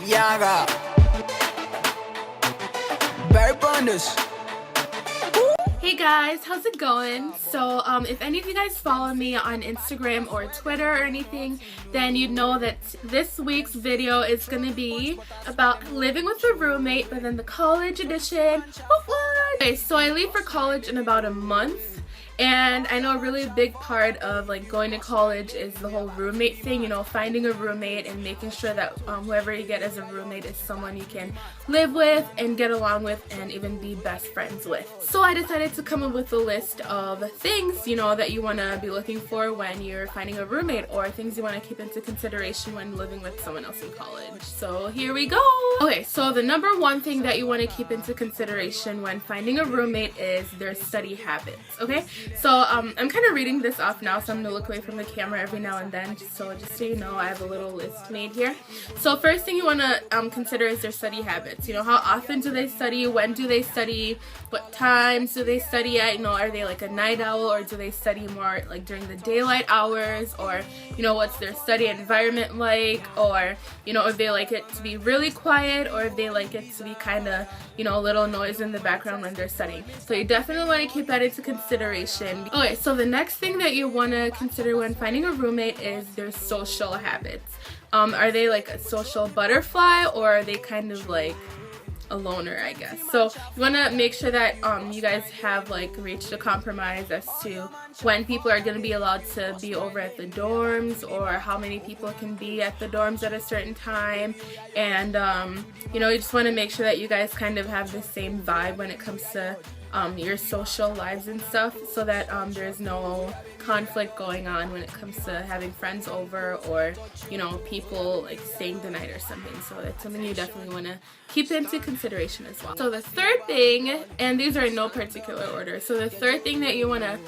Yaga. Very bonus. Hey guys, how's it going? So if any of you guys follow me on Instagram or Twitter or anything, then you'd know that this week's video is going to be about living with a roommate, but then the college edition. Okay, so I leave for college in about a month. And I know a really big part of like going to college is the whole roommate thing, you know, finding a roommate and making sure that whoever you get as a roommate is someone you can live with and get along with and even be best friends with. So I decided to come up with a list of things, you know, that you want to be looking for when you're finding a roommate, or things you want to keep into consideration when living with someone else in college. So here we go! Okay, so the number one thing that you want to keep into consideration when finding a roommate is their study habits, okay? So I'm kind of reading this off now, so I'm going to look away from the camera every now and then, just so you know, I have a little list made here. So first thing you want to consider is their study habits. You know, how often do they study? When do they study? What times do they study at? You know, are they like a night owl, or do they study more like during the daylight hours? Or, you know, what's their study environment like? Or, you know, if they like it to be really quiet, or if they like it to be kind of, you know, a little noise in the background when they're studying. So you definitely want to keep that into consideration. Okay, so the next thing that you want to consider when finding a roommate is their social habits. Are they like a social butterfly, or are they kind of like a loner, I guess? So you want to make sure that you guys have like reached a compromise as to when people are going to be allowed to be over at the dorms, or how many people can be at the dorms at a certain time. And you know, you just want to make sure that you guys kind of have the same vibe when it comes to your social lives and stuff, so that there's no conflict going on when it comes to having friends over, or, you know, people like staying the night or something. So that's something you definitely want to keep into consideration as well. So the third thing, and these are in no particular order, so the third thing that you want to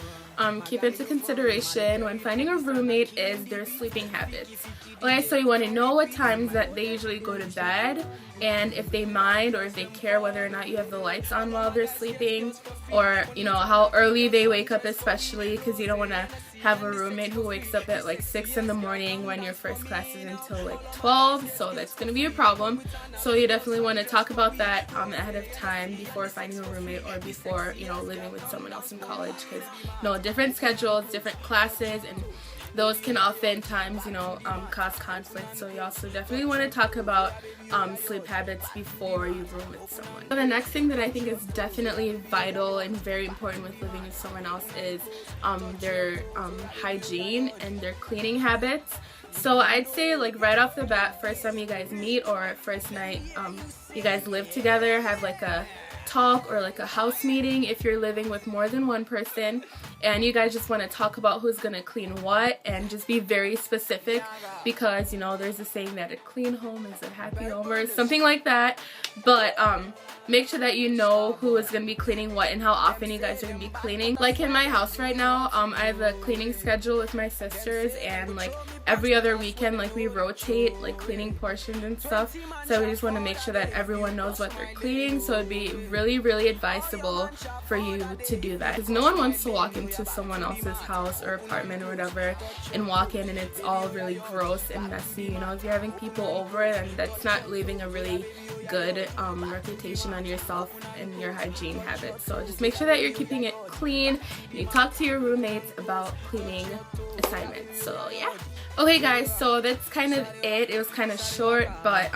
keep into consideration when finding a roommate is their sleeping habits. Okay, so you want to know what times that they usually go to bed, and if they mind or if they care whether or not you have the lights on while they're sleeping, or, you know, how early they wake up, especially because you don't want to have a roommate who wakes up at like 6 in the morning when your first class is until like 12, so that's going to be a problem. So you definitely want to talk about that ahead of time before finding a roommate, or before, you know, living with someone else in college, because, you know, different schedules, different classes, and those can oftentimes, you know, cause conflict. So you also definitely want to talk about sleep habits before you room with someone. So the next thing that I think is definitely vital and very important with living with someone else is their hygiene and their cleaning habits. So I'd say, like, right off the bat, first time you guys meet, or first night you guys live together, have like a talk or like a house meeting if you're living with more than one person, and you guys just want to talk about who's gonna clean what, and just be very specific, because, you know, there's a saying that a clean home is a happy home, or something like that. But make sure that you know who is going to be cleaning what and how often you guys are going to be cleaning. Like in my house right now, I have a cleaning schedule with my sisters, and like every other weekend, like, we rotate like cleaning portions and stuff. So we just want to make sure that everyone knows what they're cleaning. So it'd be really advisable for you to do that, because no one wants to walk into someone else's house or apartment or whatever and walk in and it's all really gross and messy. You know, if you're having people over, then that's not leaving a really good reputation on yourself and your hygiene habits. So just make sure that you're keeping it clean, and you talk to your roommates about cleaning assignments. So yeah. Okay guys, so that's kind of it. It was kind of short, but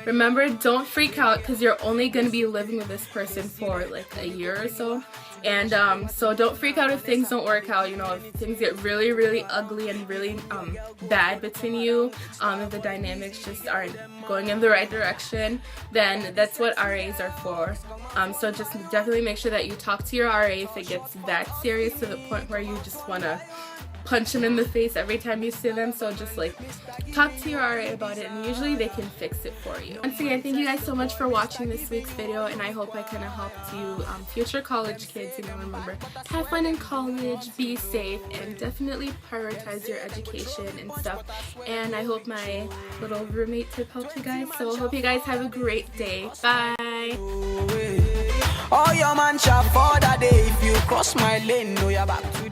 remember, don't freak out, because you're only going to be living with this person for like a year or so. And so don't freak out if things don't work out. You know, if things get really ugly and really bad between you, if the dynamics just aren't going in the right direction, then that's what RAs are for. So just definitely make sure that you talk to your RA if it gets that serious to the point where you just want to punch them in the face every time you see them. So just like talk to your RA about it, and usually they can fix it for you. Once again, thank you guys so much for watching this week's video, and I hope I kind of helped you future college kids. You know, remember, have fun in college, be safe, and definitely prioritize your education and stuff. And I hope my little roommate tip helped you guys. So I hope you guys have a great day. Bye. Oh, your man shall for that day. If you cross my lane, know you're back to